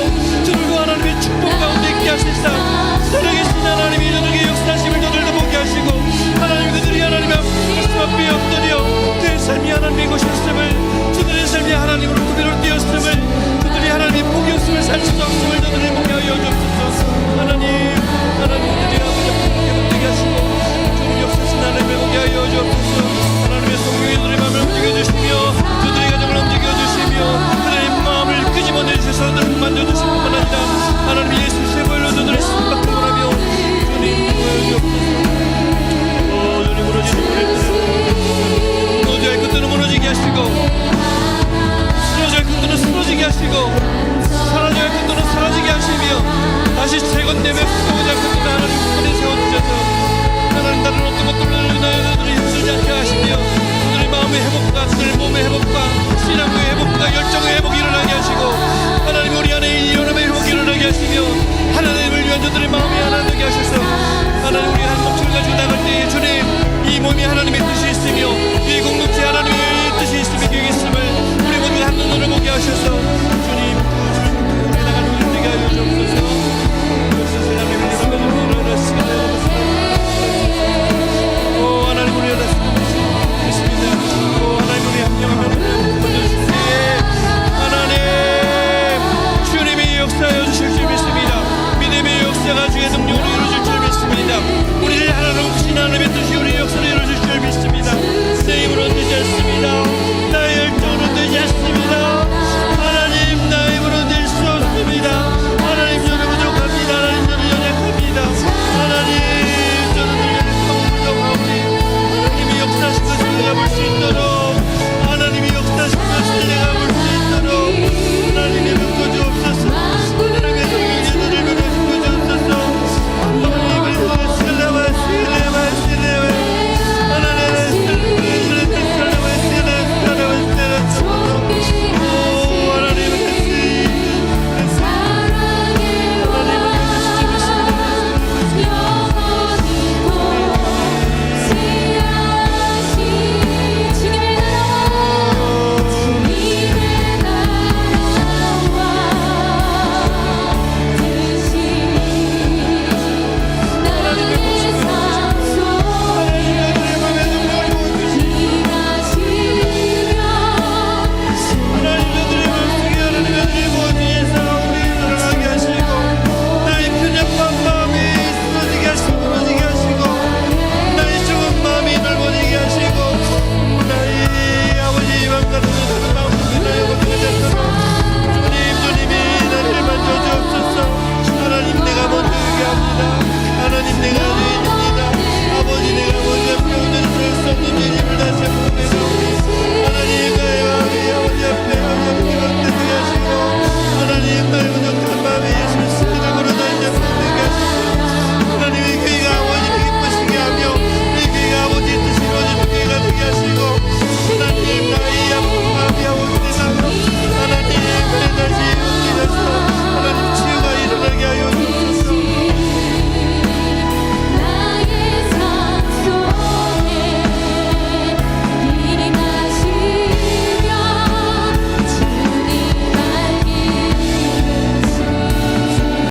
저들도 하나님의 축복 가운데 있게 하시사 살아계신 하나님이 저들에게 역사하심을 저들도 보게 하시고 하나님 그들이 하나님의 말씀 앞에 엎드려 그의 삶이 하나님의 것이었음을 저들의 삶이 하나님으로 그대로 뛰었음을 그들이 하나님의 복이었음을 살 수 없음을 저들이 보게 하여 주옵소서. 하나님 그들이 아버지 앞에 되게 하시고 주님 역사하신 하나님의 보게 하여 주옵소서. 하나님의 성령이 저들의 마음을 움직여주시며 저들의 가정을 움직여주시며 그들의 마음을 끄집어내주셔서 저들을 만져주실 뿐만 아니라 하나님 예수 세보일로 저들의 신박한 십자가 주의 능력